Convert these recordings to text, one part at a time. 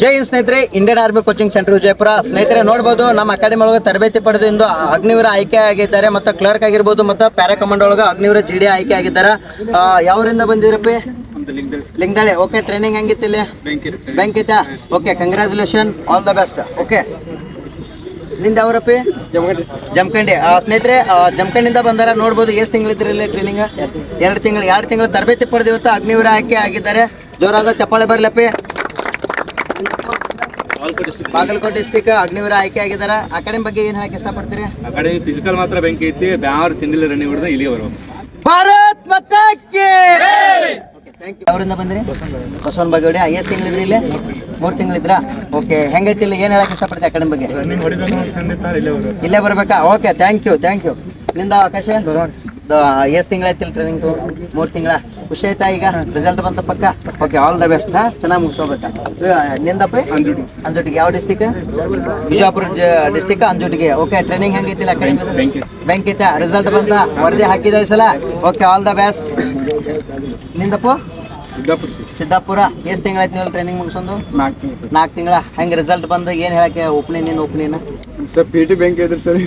ಜೈ ಹಿಂದ್ ಸ್ನೇಹಿತರೆ, Indian army coaching centre Vijayapura. ಸ್ನೇಹಿತರೆ ನೋಡ್ಬೋದು, ನಮ್ಮ ಅಕಾಡೆಮಿ ಒಳಗೆ ತರಬೇತಿ ಪಡೆದು ಅಗ್ನಿವೀರ ಆಯ್ಕೆ ಆಗಿದ್ದಾರೆ. ಮತ್ತು ಕ್ಲರ್ಕ್ ಆಗಿರ್ಬೋದು, ಮತ್ತು ಪ್ಯಾರಾ ಕಮಾಂಡ್ ಒಳಗೆ ಅಗ್ನಿವೀರ GD ಆಯ್ಕೆ ಆಗಿದ್ದಾರೆ. ಯಾವರಿಂದ ಬಂದಿರಪ್ಪಿ? ಲಿಂಗದಾಳಿ. ಓಕೆ, ಟ್ರೈನಿಂಗ್ ಹೆಂಗಿತ್ತು ಇಲ್ಲಿ? ಬ್ಯಾಂಕ್ ಐತಾ? Okay, congratulation, all the best. Okay, ನಿಂದ ಯಾವ್ರಪ್ಪಿ? ಜಮಖಂಡಿ. ಸ್ನೇಹಿತರೆ ಜಮಖಂಡಿಂದ ಬಂದಾರ. ನೋಡ್ಬೋದು, ಎಷ್ಟು ತಿಂಗಳಿದ್ರಿ ಇಲ್ಲಿ ಟ್ರೈನಿಂಗ್? 2 ತಿಂಗಳು ತರಬೇತಿ ಪಡೆದು ಇವತ್ತು ಅಗ್ನಿವೀರ ಆಯ್ಕೆ ಆಗಿದ್ದಾರೆ. ಜೋರಾದ ಚಪ್ಪಾಳೆ ಬರ್ಲಪ್ಪಿ. ಬಾಗಲಕೋಟೆ ಡಿಸ್ಟಿಕ್ ಅಗ್ನಿವೀರ ಆಯ್ಕೆ ಆಗಿದ್ದಾರೆ. ಅಕಾಡೆಮಿ ಬಗ್ಗೆ ಏನು ಹೇಳಕ್ಕೆ ಇಷ್ಟಪಡ್ತೀರಿ? ಅಕಾಡೆಮಿ ಫಿಸಿಕಲ್ ಮಾತ್ರ ಬೆಂಕಿ ಐತಿ. ಯಾರು ತಿಂದಿಲ್ಲ ರನ್ನಿಂಗ್ ಹೊಡೆದ ಇಲ್ಲಿಗೆ ಬರ್ಬೇಕು. ಭಾರತ್ ಮಾತಾಕ್ಕೆ. ಅವರಿಂದ ಬಂದ್ರಿ? ಬಸವನ ಬಾಗೇವಾಡಿ. ಎಷ್ಟು ತಿಂಗಳಿದ್ರಿ ಇಲ್ಲಿ? 3 ತಿಂಗಳಿದ್ರಾ? ಓಕೆ, ಹೆಂಗೈತಿ ಇಲ್ಲಿ? ಏನು ಹೇಳಕ್ಕೆ ಇಷ್ಟಪಡ್ತೀವಿ ಅಕಾಡೆಮಿ ಬಗ್ಗೆ? ಇಲ್ಲೇ ಬರ್ಬೇಕಾ? Okay, thank you. ನಿಂದ ಆಕಾಶ? ಎಷ್ಟು ತಿಂಗಳಾಯ್ತು ಇಲ್ಲಿ ಟ್ರೈನಿಂಗ್? 3 ತಿಂಗಳ. ಖುಷಿ ಆಯ್ತಾ? ಈಗ ರಿಸಲ್ಟ್ ಬಂತ ಪಕ್ಕ? Okay, all the best. ಚೆನ್ನಾಗಿ ಮುಗಿಸ್ಕೋಬೇಕಾ? ನಿಂದಪ್ಪ? ಅಂಜುಟಿಗೆ. ಯಾವ district? Bijapur district, Anjutagi. Okay, training ಹೆಂಗೈತಿಲ್ಲ ಅಕಾಡೆಮಿ? ಬ್ಯಾಂಕ್ ಐತಾ? ರಿಸಲ್ಟ್ ಬಂತ? ವರದಿ ಹಾಕಿದ ಈ ಸಲ? Okay, all the best. ನಿಂದಪ್ಪ? ಸಿದ್ದಾಪುರ. ಎಷ್ಟು ತಿಂಗಳಾಯ್ತು ನೀವು ಟ್ರೈನಿಂಗ್ ಮುಗಿಸೋದು? 4 ತಿಂಗಳ. ಹೆಂಗೆ ರಿಸಲ್ಟ್ ಬಂದು ಏನು ಹೇಳಕ್ಕೆ? ಓಪನಿಂಗ್ ಸರ್ PT ಬ್ಯಾಂಕ್ ಇದ್ರಿ ಸರ್.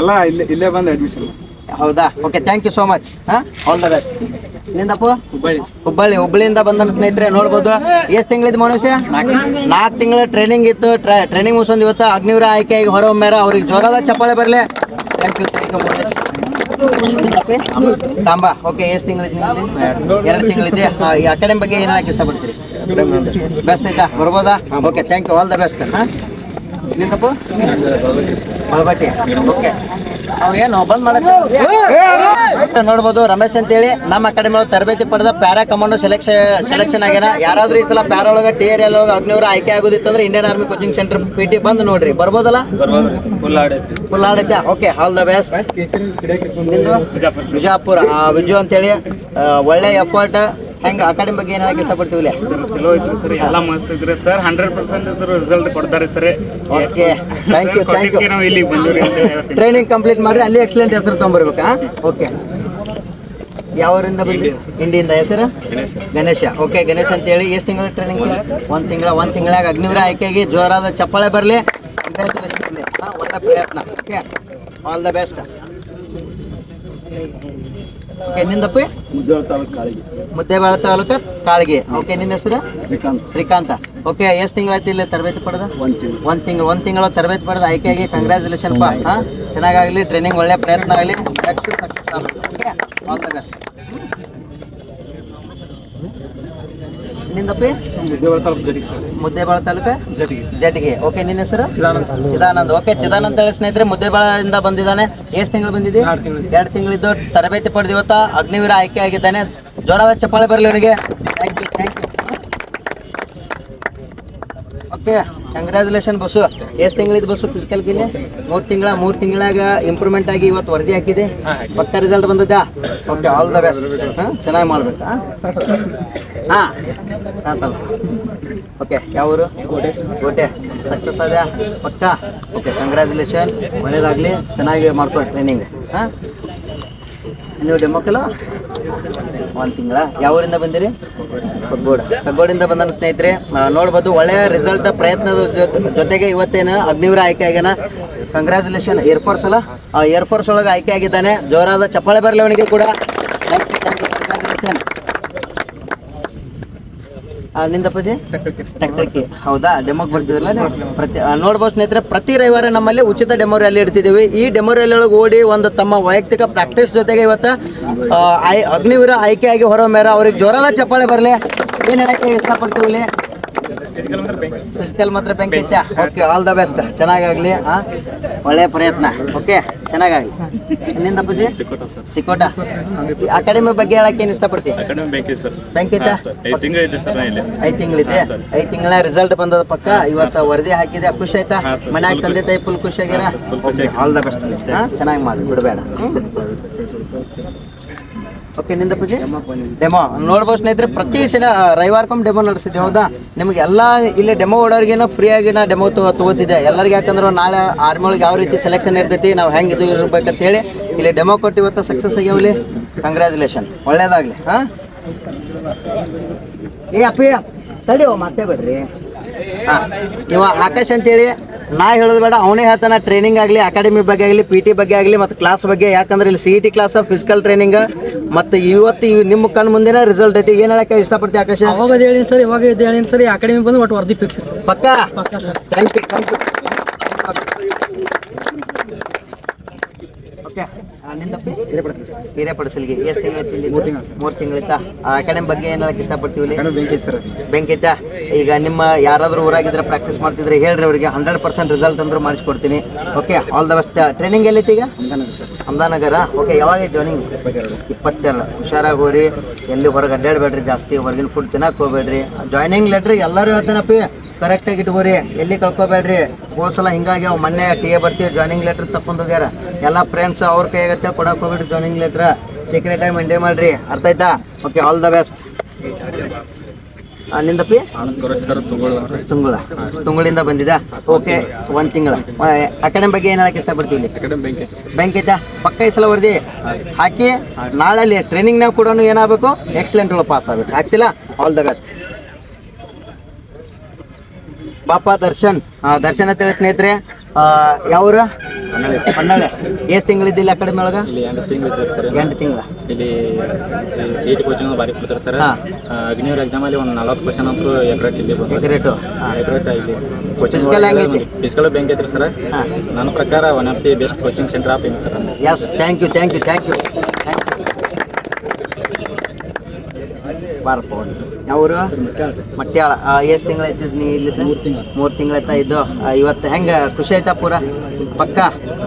ಎಲ್ಲ ಇಲ್ಲೇ ಬಂದು ಅಡ್ಮಿಷನ್. ಹೌದಾ? Okay, thank you so much. All the best. ನಿಂದಪ್ಪ? ಹುಬ್ಬಳ್ಳಿಯಿಂದ ಬಂದನ. ಸ್ನೇಹಿತರೆ ನೋಡ್ಬೋದು, ಎಷ್ಟು ತಿಂಗಳಿದ್ದು ಮನುಷ್ಯ? 4 ತಿಂಗಳ ಟ್ರೈನಿಂಗ್ ಇತ್ತು. ಟ್ರೈನಿಂಗ್ ಮುಗಿಸೋದು ಇವತ್ತು ಅಗ್ನಿವೀರ ಆಯ್ಕೆಯಾಗಿ ಹೊರಹೊಮ್ಮ್ಯಾರ. ಅವ್ರಿಗೆ ಜೋರಾದ ಚಪ್ಪಾಳೆ ಬರಲಿ. Thank you Mahesh. ತಾಂಬಾ. ಓಕೆ, ಎಷ್ಟು ತಿಂಗಳಿದ್ದು? 2 ತಿಂಗಳಿದ್ದೆ. ಈ ಅಕಾಡೆಮಿ ಬಗ್ಗೆ ಏನು ಹೇಳಕ್ಕೆ ಇಷ್ಟಪಡ್ತೀರಿ? ಬೆಸ್ಟ್ ಆಯ್ತಾ? ಬರ್ಬೋದಾ? Okay, thank you, all the best. ನಿಂತಪ್ಪ? ಬಳಬಟ್ಟಿ. ಓಕೆ, ಏನು ಬಂದ್ ಮಾಡಕ್ಕೆ ನೋಡ್ಬೋದು. ರಮೇಶ್ ಅಂತೇಳಿ ನಮ್ಮ ಅಕಾಡೆಮಿ ಒಳಗೆ ತರಬೇತಿ ಪಡೆದ ಪ್ಯಾರಾ ಕಮಾಂಡೋ ಸೆಲೆಕ್ಷನ್ ಆಗ್ಯಾನ. ಯಾರಾದ್ರೂ ಈ ಸಲ ಪ್ಯಾರಾ ಒಳಗೆ TRL ಒಳಗೆ ಅಗ್ನಿವೀರ ಆಯ್ಕೆ ಆಗೋದಿತ್ತಂದ್ರೆ Indian army coaching centre PT ಬಂದು ನೋಡ್ರಿ. ಬರ್ಬೋದಲ್ಲ? ಫುಲ್ ಆಡೈತೆ. Okay, all the best. ನಿಂದು? ಬಿಜಾಪುರ. ವಿಜು ಅಂತೇಳಿ. ಒಳ್ಳೆ ಎಫರ್ಟ್. ಹೆಂಗ ಅಕಾಡೆಮಿ ಬಗ್ಗೆ ಏನು ಹೇಳಕ್ಕೆ ಇಷ್ಟಪಡ್ತೀವಿ? ಸರ್ ಚಲೋ ಐತ್ರಿ ಸರ್, ಎಲ್ಲ ಮಸ್ತ್ ಇದ್ರಿ ಸರ್. 100% ರಿಸಲ್ಟ್ ಕೊಡ್ತಾರೆ ಸರ್. Okay, thank you. ನಾವು ಇಲ್ಲಿಗೆ ಬಂದಿರಿ. ಟ್ರೈನಿಂಗ್ ಕಂಪ್ಲೀಟ್ ಮಾಡ್ರಿ, ಅಲ್ಲಿ ಎಕ್ಸಲೆಂಟ್ ಹೆಸರು ತೊಗೊಂಬರ್ಬೇಕಾ? ಓಕೆ, ಯಾವರಿಂದ ಬಂದ್ರಿ? ಇಂಡಿಯಿಂದ. ಹೆಸರು? ಗಣೇಶ. ಓಕೆ, ಗಣೇಶ್ ಅಂತೇಳಿ. ಎಷ್ಟು ತಿಂಗಳ ಟ್ರೈನಿಂಗ್? 1 ತಿಂಗಳಾಗ ಅಗ್ನಿವೀರ ಆಯ್ಕೆಯಾಗಿ ಜೋರಾದ ಚಪ್ಪಾಳೆ ಬರಲಿ. ಕಂಗ್ರ್ಯಾಚುಲೇಷನ್. ಒಳ್ಳೆ ಪ್ರಯತ್ನ. Okay, all the best. Okay, ನಿಂದಪ್ಪ? ಮುದ್ದೇಬೇಳೆ ತಾಲೂಕು ಕಾಳಗಿ. ಓಕೆ, ನಿನ್ನ ಹೆಸರು? ಶ್ರೀಕಾಂತ. ಓಕೆ, ಎಷ್ಟು ತಿಂಗಳಾಯ್ತು ಇಲ್ಲಿ ತರಬೇತಿ ಪಡೆದ? 1 ತಿಂಗಳು ತರಬೇತಿ ಪಡೆದ ಆಯ್ಕೆಯಾಗಿ ಕಂಗ್ರ್ಯಾಚುಲೇಷನ್ ಪಾ. ಚೆನ್ನಾಗಾಗಲಿ, ಟ್ರೈನಿಂಗ್ ಒಳ್ಳೆ ಪ್ರಯತ್ನ ಆಗಲಿ, ಸಕ್ಸಸ್ ಆಗಬೇಕು. Okay, all the best. ನಿಂದಪ್ಪಿ? ಮುದ್ದೇಬೇಳೆ ತಾಲೂಕು ಜಟಿಗೆ. ಓಕೆ, ನಿನ್ನ ಹೆಸರು? ಚಿದಾನಂದ್. ಓಕೆ, ಚಿದಾನಂದ್ ಹೇಳಿ ಸ್ನೇಹಿತರೆ ಮುದ್ದೇಬೇಳೆಯಿಂದ ಬಂದಿದ್ದಾನೆ. ಎಷ್ಟು ತಿಂಗಳು ಬಂದಿದ್ದಿ? 2 ತಿಂಗಳಿದ್ದು ತರಬೇತಿ ಪಡೆದು ಇವತ್ತು ಅಗ್ನಿವೀರ ಆಯ್ಕೆ ಆಗಿದ್ದಾನೆ. ಜೋರಾದ ಚಪ್ಪಾಳೆ ಬರಲಿ ಅವನಿಗೆ. Thank you. Okay, congratulation Basu. ಎಷ್ಟು ತಿಂಗಳಿದ್ದು ಬಸ್ಸು ಫಿಸಿಕಲ್ ಗಿಲ್ಲಿ? 3 ತಿಂಗಳಾಗ ಇಂಪ್ರೂವ್ಮೆಂಟ್ ಆಗಿ ಇವತ್ತು ವರದಿ ಹಾಕಿದೆ. ಪಕ್ಕ ರಿಸಲ್ಟ್ ಬಂದದ್ದಾ? Okay, all the best. ಚೆನ್ನಾಗಿ ಮಾಡ್ಬೇಕಾ? ಓಕೆ, ಯಾವೂರು? ಕೋಟೆ. ಸಕ್ಸಸ್ ಆದ ಪಕ್ಕ? ಓಕೆ, ಕಂಗ್ರ್ಯಾಚುಲೇಷನ್, ಒಳ್ಳೇದಾಗಲಿ, ಚೆನ್ನಾಗಿ ಮಾಡ್ಕೊಳ್ಳಿ ಟ್ರೈನಿಂಗ್. ನೀವು ಡೆಮೋಕಲ್ಲ 1 ತಿಂಗಳ. ಯಾವೂರಿಂದ ಬಂದಿರಿ? ಕಗ್ಗೋಡಿಂದ ಬಂದ ಸ್ನೇಹಿತರೆ ನೋಡ್ಬೋದು. ಒಳ್ಳೆಯ ರಿಸಲ್ಟ್ ಪ್ರಯತ್ನದ ಜೊತೆಗೆ ಇವತ್ತೇನು ಅಗ್ನಿವೀರ ಆಯ್ಕೆ ಆಗ್ಯಾನ. ಕಂಗ್ರ್ಯಾಚುಲೇಷನ್. ಏರ್ಫೋರ್ಸ್ ಅಲ್ಲ, ಏರ್ಫೋರ್ಸ್ ಒಳಗೆ ಆಯ್ಕೆ ಆಗಿದ್ದಾನೆ. ಜೋರಾದ ಚಪ್ಪಾಳೆ ಬರಲಿ ಅವನಿಗೆ ಕೂಡ. Thank you. ಕಂಗ್ರ್ಯಾಚುಲೇಷನ್. ನಿಂದಪ್ಪಾಜಿ? ಟೆಕ್ಟರ್ಕಿ. ಹೌದಾ? ಡೆಮೋಗೆ ಬರ್ತಿದ್ರಲ್ಲ ನೀವು? ನೋಡ್ಬೋದು ಸ್ನೇಹಿತರೆ, ಪ್ರತಿ ರವಿವಾರ ನಮ್ಮಲ್ಲಿ ಉಚಿತ ಡೆಮೋ ರ್ಯಾಲಿ ಇಡ್ತಿದ್ದೀವಿ. ಈ ಡೆಮೋ ರ್ಯಾಲಿ ಒಳಗೆ ಓಡಿ ಒಂದು ತಮ್ಮ ವೈಯಕ್ತಿಕ ಪ್ರಾಕ್ಟೀಸ್ ಜೊತೆಗೆ ಇವತ್ತು ಅಗ್ನಿವೀರ ಆಯ್ಕೆಯಾಗಿ ಹೊರಹೊಮ್ಮ್ಯಾರ. ಅವ್ರಿಗೆ ಜೋರಾದ ಚಪ್ಪಾಳೆ ಬರಲಿ. ಏನು ಹೇಳಕ್ಕೆ ಇಷ್ಟಪಡ್ತೀವಿ? ಫಿಸಿಕಲ್ ಮಾತ್ರ ಬ್ಯಾಂಕ್ ಐತ್ಯಾ? Okay, all the best. ಚೆನ್ನಾಗಾಗಲಿ, ಒಳ್ಳೆಯ ಪ್ರಯತ್ನ. ಓಕೆ, ಚೆನ್ನಾಗಾಗಲಿ. ನಿಂದ ಪೂಜೆ? ತಿಕೋಟ. ಅಕಾಡೆಮಿ ಬಗ್ಗೆ ಹೇಳಕ್ಕೆ ಏನು ಇಷ್ಟಪಡ್ತೀವಿ? ಬ್ಯಾಂಕ್ ಐತಾ? 5 ತಿಂಗಳಿದೆ. 5 ತಿಂಗಳ ರಿಸಲ್ಟ್ ಬಂದದ ಪಕ್ಕ. ಇವತ್ತು ವರದಿ ಹಾಕಿದೆ. ಖುಷಿ ಆಯ್ತಾ? ಮನ್ಯಾಗ ತಂದೆ ತಾಯಿ ಫುಲ್ ಖುಷಿ ಆಗ್ಯಾರ? All the best. ಚೆನ್ನಾಗಿ ಮಾಡಿ, ಬಿಡಬೇಡ. ಓಕೆ, ನಿಂದ ಪೂಜೆ? ಡೆಮೋ ನೋಡ್ಬೋದು ಸ್ನೇಹಿತರೆ, ಪ್ರತಿ ರವಿವಾರಕ್ಕೊಮ್ಮೆ ಡೆಮೋ ನಡೆಸಿದ್ದೆ. ಹೌದಾ? ನಿಮ್ಗೆ ಎಲ್ಲ ಇಲ್ಲಿ ಡೆಮೋ ಓಡೋರಿಗೇನೋ ಫ್ರೀಯಾಗಿ ನಾ ಡೆಮೋ ತೊಗೋತಿದ್ದೆ ಎಲ್ಲರಿಗೆ. ಯಾಕಂದ್ರೆ ನಾಳೆ ಆರ್ಮಿ ಒಳಗೆ ಯಾವ ರೀತಿ ಸೆಲೆಕ್ಷನ್ ಇರ್ತೈತಿ, ನಾವು ಹೆಂಗೆ ಇದು ಇರ್ಬೇಕಂತ ಹೇಳಿ ಇಲ್ಲಿ ಡೆಮೋ ಕೊಟ್ಟು ಇವತ್ತು ಸಕ್ಸಸ್ ಆಗ್ಯಾವಲ್ಲಿ. ಕಂಗ್ರ್ಯಾಚುಲೇಷನ್, ಒಳ್ಳೇದಾಗಲಿ. ಏ ಅಪ್ಪಿ ತಡಿ, ಮತ್ತೆ ಬಿಡ್ರಿ. ಹಾಂ ಇವ ಆಕಾಶ್ ಅಂತೇಳಿ ನಾ ಹೇಳೋದು ಬೇಡ, ಅವನೇ ಹೇಳ್ತಾನೆ ಟ್ರೈನಿಂಗ್ ಆಗಲಿ, ಅಕಾಡೆಮಿ ಬಗ್ಗೆ ಆಗಲಿ, ಪಿ ಟಿ ಬಗ್ಗೆ ಆಗಲಿ ಮತ್ತು ಕ್ಲಾಸ್ ಬಗ್ಗೆ. ಯಾಕಂದ್ರೆ ಇಲ್ಲಿ CET ಕ್ಲಾಸ್, ಫಿಸಿಕಲ್ ಟ್ರೈನಿಂಗ್ ಮತ್ತು ಇವತ್ತು ನಿಮ್ಮ ಕಣ್ಣು ಮುಂದೆನೇ ರಿಸಲ್ಟ್ ಐತಿ. ಏನು ಹೇಳಕ್ಕೆ ಇಷ್ಟಪಡ್ತೀವಿ ಆಕಾಶ? ಅವಾಗ ಹೇಳಿ ಸರ್, ಇವಾಗ ಹೇಳಿ ಸರ್, ಅಕಾಡೆಮಿ ಬಂದು ಒಟ್ಟು ವರದಿ ಫಿಕ್ಸ್ ಸರ್. ಪಕ್ಕಾ? ಪಕ್ಕಾ ಸರ್. Thank you. ಓಕೆ, ನಿಂದಪ್ಪಿ ಹಿರೇಪಡಿಸಲಿಗೆ ಎಷ್ಟು ತಿಂಗಳು? 3 ತಿಂಗಳಿತ್ತಾ? ಅಕಾಡೆಮಿ ಬಗ್ಗೆ ಏನು ಹೇಳಕ್ಕೆ ಇಷ್ಟಪಡ್ತೀವಿ? ಬೆಂಕಿ ಐತಾ? ಈಗ ನಿಮ್ಮ ಯಾರಾದರೂ ಊರಾಗಿದ್ರೆ ಪ್ರಾಕ್ಟೀಸ್ ಮಾಡ್ತಿದ್ರೆ ಹೇಳ್ರಿ ಅವರಿಗೆ, 100% ರಿಸಲ್ಟ್ ಅಂದ್ರೂ ಮಾಡಿಸ್ಕೊಡ್ತೀನಿ. Okay, all the best. Training ಎಲ್ಲೈತಿ ಈಗ? ಅಹಮದಾನಗರ. ಓಕೆ, ಯಾವಾಗ ಜಾಯ್ನಿಂಗ್? 22. ಹುಷಾರಾಗಿ ಹೋಗ್ರಿ, ಎಲ್ಲಿ ಹೊರಗೆ ಅಡ್ಡಾಡಬೇಡ್ರಿ, ಜಾಸ್ತಿ ಹೊರಗಿನ ಫುಡ್ ತಿನ್ನಕ್ಕೆ ಹೋಗ್ಬೇಡ್ರಿ. ಜಾಯ್ನಿಂಗ್ ಲೆಟ್ರ್ ಎಲ್ಲರೂ ಹೇಳ್ತಾನಪ್ಪಿ, ಕರೆಕ್ಟಾಗಿ ಇಟ್ಕೋರಿ, ಎಲ್ಲಿ ಕಳ್ಕೊಬೇಡ್ರಿ. ಹೋದ್ಸಲ ಹಿಂಗಾಗಿ ಅವು ಮೊನ್ನೆ ಟಿಎ ಬರ್ತೀವಿ ಜಾಯ್ನಿಂಗ್ ಲೆಟ್ರ್ ತಗೊಂಡು ಹೋಗ್ಯಾರ. ಎಲ್ಲ ಫ್ರೆಂಡ್ಸ್ ಅವ್ರ ಕೈಯಾಗತ್ತೆ ಕೊಡಕ್ಕೆ ಹೋಗ್ಬಿಡ್ರಿ ಜಾಯ್ನಿಂಗ್ ಲೆಟ್ರ್. ಸೀಕ್ರೆಟಾಗಿ ಮೇಂಟೈನ್ ಮಾಡಿರಿ, ಅರ್ಥ ಆಯ್ತಾ? Okay, all the best. ನಿಂದಪ್ಪಿ? ತುಂಗಳಿಂದ ಬಂದಿದ್ದ. ಓಕೆ, 1 ತಿಂಗಳ. ಅಕಾಡೆಮಿ ಬಗ್ಗೆ ಏನು ಹೇಳಕ್ಕೆ ಇಷ್ಟಪಡ್ತೀವಿ? ಬೆಂಕಿ ಐತಾ? ಪಕ್ಕ ಈ ಸಲ ವರದಿ ಹಾಕಿ ನಾಳೆ ಟ್ರೈನಿಂಗ್ನಾಗ ಕೂಡ ಏನಾಗಬೇಕು? ಎಕ್ಸಲೆಂಟ್ ಒಳಗೆ ಪಾಸ್ ಆಗಬೇಕು. ಆಗ್ತಿಲ್ಲ? All the best. ಬಾಪ ದರ್ಶನ್ ಅಂತೇಳಿ ಸ್ನೇಹಿತರೆ, ಯಾವ್ರ? ಹೊನ್ನಾಳಿ. ಎಷ್ಟು ತಿಂಗಳಿದ್ದಿಲ್ಲ ಅಕಾಡೆಮಿ ಒಳಗೆ? 8 ತಿಂಗಳ. ಇಲ್ಲಿ CET ಕೋಚಿಂಗ್ ಭಾರಿ ಕೊಡ್ತಾರೆ ಸರ್. ಅಗ್ನಿವೀರ್ ಎಕ್ಸಾಮ್ ಅಲ್ಲಿ ಒಂದು 40 ಕ್ವಶನ್ ಅಂತೂ ಎಕ್ರೇಟ್ ಇಲ್ಲಿ ಎಕರೇಟು. ಇಲ್ಲಿ ಕೋಚಿಂಗ್ ಫಿಸಿಕಲ್ ಹೆಂಗೈತಿ? ಫಿಸಿಕಲ್ ಬ್ಯಾಂಕ್ ಐತ್ರಿ ಸರ್. ನನ್ನ ಪ್ರಕಾರ one of the best coaching centre of India sir. Yes, thank you. ಬಾರಪ್ಪ. ಅವರು ಮಟ್ಯಾಳ. ಎಷ್ಟು ತಿಂಗಳೈತಿ ನೀ ಇಲ್ಲಿ? 3 ತಿಂಗಳಾಯ್ತಾ ಇದ್ದು? ಇವತ್ತು ಹೆಂಗೆ ಖುಷಿ ಆಯ್ತಾ ಪೂರ? ಪಕ್ಕ?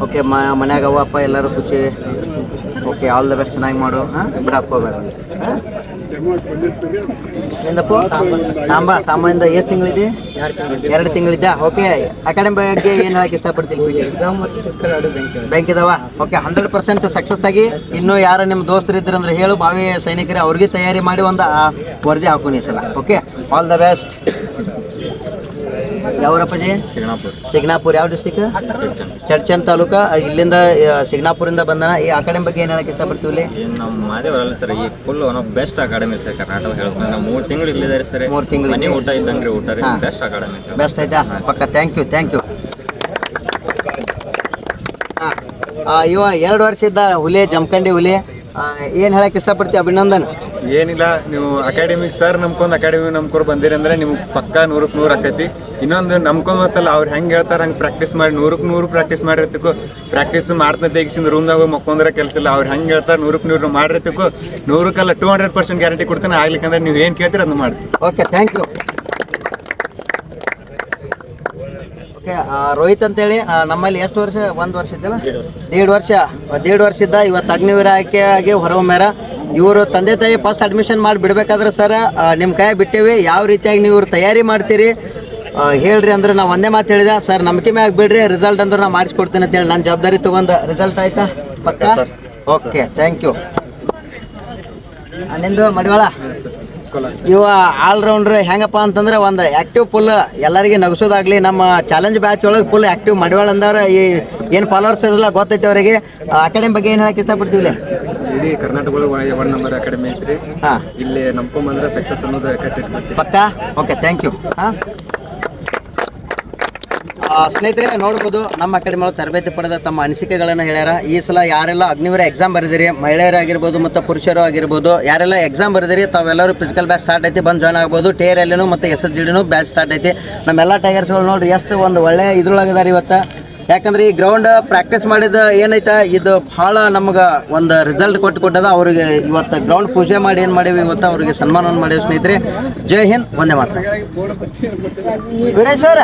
ಓಕೆ, ಮನ್ಯಾಗ ಅವ್ವ ಅಪ್ಪ ಎಲ್ಲರೂ ಖುಷಿ? Okay, all the best. ಚೆನ್ನಾಗಿ ಮಾಡು. ಬಿಡಕ್ಕೆ ಹೋಗ್ಬೇಡ. ಏನಪ್ಪ? ತಾಂಬದಿಂದ ಎಷ್ಟು ತಿಂಗಳಿದೆ? 2 ತಿಂಗಳಿದ್ದ. ಓಕೆ, ಅಕಾಡೆಮಿ ಬಗ್ಗೆ ಏನು ಹೇಳಕ್ಕೆ ಇಷ್ಟಪಡ್ತೀನಿ? ಬ್ಯಾಂಕ್ ಇದಾವ. ಓಕೆ, 100% ಸಕ್ಸಸ್ ಆಗಿ ಇನ್ನೂ ಯಾರು ನಿಮ್ಮ ದೋಸ್ತರು ಇದ್ರು ಅಂದ್ರೆ ಹೇಳು, ಭಾವಿ ಸೈನಿಕರೇ ಅವ್ರಿಗೆ ತಯಾರಿ ಮಾಡಿ ಒಂದು ವರದಿ ಹಾಕೋನಿ ಸಲ. Okay, all the best. ಯಾವ್ರಪ್ಪಾಜಿ? ಸಿಗ್ನಾಪುರ. ಯಾವ ಡಿಸ್ಟಿಕ್? ಚಡ್ಚನ್ ತಾಲೂಕು. ಇಲ್ಲಿಂದ ಸಿಗ್ನಾಪುರಿಂದ ಬಂದನ. ಈ ಅಕಾಡೆಮಿ ಬಗ್ಗೆ ಏನು ಹೇಳಕ್ಕೆ ಇಷ್ಟಪಡ್ತೀವಿ? ನಮ್ಮ ಮಾದೇವರಲ್ಲ ಸರ್, ಈ full one of best academy sir Karnataka. ಹೇಳ್ಬೋದು ನಾವು 3 ತಿಂಗಳು ಇಲ್ಲಿದ್ದಾರೆ ಸರ್. 3 ತಿಂಗಳು ಮನೆ ಊಟ ಇದ್ದಂಗ್ರಿ ಊಟ ರೀ. Best academy. ಬೆಸ್ಟ್ ಆಯ್ತಾ? ಪಕ್ಕ. Thank you. ಇವ 2 ವರ್ಷ ಇದ್ದ ಹುಲಿ, ಜಮಖಂಡಿ ಹುಲಿ. ಏನು ಹೇಳಕ್ಕೆ ಇಷ್ಟಪಡ್ತೀವಿ ಅಭಿನಂದನ್? ಏನಿಲ್ಲ, ನೀವು ಅಕಾಡೆಮಿ ಸರ್ ಅಕಾಡೆಮಿ ನಂಬ್ಕೊಂಡು ಬಂದಿರಿ ಅಂದ್ರೆ ನಿಮ್ಗೆ ಪಕ್ಕಾ 100ಕ್ಕೆ 100 ಆಕೈತಿ. ಇನ್ನೊಂದು ನಂಬ್ಕೊಂಬತ್ತಲ್ಲ, ಅವ್ರು ಹೆಂಗೆ ಹೇಳ್ತಾರೆ ಹಂಗೆ ಪ್ರಾಕ್ಟೀಸ್ ಮಾಡಿ 100ಕ್ಕೆ 100 ಪ್ರಾಕ್ಟೀಸ್ ಮಾಡಿರ್ತಿಕ್ಕೋ. ಪ್ರಾಕ್ಟೀಸ್ ಮಾಡ್ತಾ ತೆಗಿಸಿದ ರೂಮ್ದಾಗ ಮಕ್ಕೊಂಡ್ರೆ ಕೆಲಸ ಇಲ್ಲ. ಅವ್ರು ಹೆಂಗೆ ಹೇಳ್ತಾರೆ 100ಕ್ಕೆ 100 ಮಾಡಿರ್ತಿಕ್ಕೋ. 100ಕ್ಕಲ್ಲ 200% ಗ್ಯಾರಂಟಿ ಕೊಡ್ತಾನೆ. ಆಗ್ಲಿಕ್ಕಂದ್ರೆ ನೀವು ಏನು ಕೇಳ್ತೀರಿ ಅದನ್ನ ಮಾಡಿ. Okay, thank you. Okay, Rohit ಅಂತೇಳಿ ನಮ್ಮಲ್ಲಿ ಎಷ್ಟು ವರ್ಷ? 1 ವರ್ಷ ಇದ್ದಲ್ಲ? 1.5 ವರ್ಷ ಇದ್ದ. ಇವತ್ತು ಅಗ್ನಿವೀರ ಆಗಿ ಹೊರಹೊಮ್ಮ್ಯಾರ. ಇವರು ತಂದೆ ತಾಯಿ ಫಸ್ಟ್ ಅಡ್ಮಿಷನ್ ಮಾಡಿ ಬಿಡ್ಬೇಕಾದ್ರೆ ಸರ್ ನಿಮ್ಮ ಕೈ ಬಿಟ್ಟೇವಿ, ಯಾವ ರೀತಿಯಾಗಿ ನೀವು ತಯಾರಿ ಮಾಡ್ತೀರಿ ಹೇಳ್ರಿ ಅಂದ್ರೆ ನಾವು ಒಂದೇ ಮಾತು ಹೇಳಿದೆ ಸರ್, ನಂಬಿಕೆ ಮ್ಯಾಗ ಬಿಡ್ರಿ, ರಿಸಲ್ಟ್ ಅಂದ್ರೆ ನಾ ಮಾಡಿಸ್ಕೊಡ್ತೀನಿ ಅಂತೇಳಿ ನನ್ನ ಜವಾಬ್ದಾರಿ ತೊಗೊಂಡು ರಿಸಲ್ಟ್ ಆಯ್ತಾ? ಪಕ್ಕ? Okay, thank you. ನಿಂದು ಮಡಿವಾಳ? ಇವ ಆಲ್ರೌಂಡ್ರ್. ಹೆಂಗಪ್ಪ ಅಂತಂದ್ರೆ ಒಂದು ಆ್ಯಕ್ಟಿವ್ ಫುಲ್ ಎಲ್ಲರಿಗೆ ನಗಿಸೋದಾಗ್ಲಿ. ನಮ್ಮ ಚಾಲೆಂಜ್ ಬ್ಯಾಚ್ ಒಳಗೆ ಫುಲ್ ಆ್ಯಕ್ಟಿವ್ ಮಡಿವಾಳ ಅಂದವ್ರು. ಈ ಏನು ಫಾಲೋವರ್ಸ್ ಇರಲ್ಲ ಗೊತ್ತೈತೆ ಅವರಿಗೆ. ಅಕಾಡೆಮಿ ಬಗ್ಗೆ ಏನು ಹೇಳಕ್ಕೆ ಇಷ್ಟಪಡ್ತೀವಿ? ಇಡೀ ಕರ್ನಾಟಕ ಒಳಗೆ 1 ನಂಬರ್ ಅಕಾಡೆಮಿ ಐತ್ರಿ. ಇಲ್ಲಿ ನಂಬ್ಕೊಂಬಂದ್ರೆ ಸಕ್ಸಸ್ ಅನ್ನೋದು ಪಕ್ಕ. Okay, thank you. ಸ್ನೇಹಿತರೆ, ನೋಡ್ಬೋದು ನಮ್ಮ ಅಕಾಡೆಮಿ ಒಳಗೆ ತರಬೇತಿ ಪಡೆದ ತಮ್ಮ ಅನಿಸಿಕೆಗಳನ್ನು ಹೇಳ್ಯಾರ. ಈ ಸಲ ಯಾರೆಲ್ಲ ಅಗ್ನಿವೀರ ಎಕ್ಸಾಮ್ ಬರೆದಿರಿ, ಮಹಿಳೆಯರಾಗಿರ್ಬೋದು ಮತ್ತು ಪುರುಷರು ಆಗಿರ್ಬೋದು, ಯಾರೆಲ್ಲ ಎಕ್ಸಾಮ್ ಬರೆದಿರಿ ತಾವೆಲ್ಲರೂ ಫಿಸಿಕಲ್ ಬ್ಯಾಚ್ ಸ್ಟಾರ್ಟ್ ಐತಿ, ಬಂದು ಜಾಯ್ನ್ ಆಗ್ಬೋದು. TRLನೂ ಮತ್ತು SSGDನೂ ಬ್ಯಾಚ್ ಸ್ಟಾರ್ಟ್ ಐತಿ. ನಮ್ಮೆಲ್ಲ ಟೈಗರ್ಸ್ಗಳು ನೋಡ್ರಿ ಎಷ್ಟು ಒಂದು ಒಳ್ಳೆ ಇದ್ರೊಳಗಿದಾರೆ ಇವತ್ತು. ಯಾಕಂದ್ರೆ ಈ ಗ್ರೌಂಡ್ ಪ್ರಾಕ್ಟೀಸ್ ಮಾಡಿದ ಏನೈತೆ ಇದು ಭಾಳ ನಮ್ಗೆ ಒಂದು ರಿಸಲ್ಟ್ ಕೊಟ್ಟದ. ಅವ್ರಿಗೆ ಇವತ್ತು ಗ್ರೌಂಡ್ ಪೂಜೆ ಮಾಡಿ ಏನು ಮಾಡೀವಿ, ಇವತ್ತು ಅವ್ರಿಗೆ ಸನ್ಮಾನವನ್ನು ಮಾಡೀವಿ. ಸ್ನೇಹಿತರೆ, ಜೈ ಹಿಂದ್, ವಂದೇ ಮಾತರಂ. ವೀರೇಶ್ ಅವರ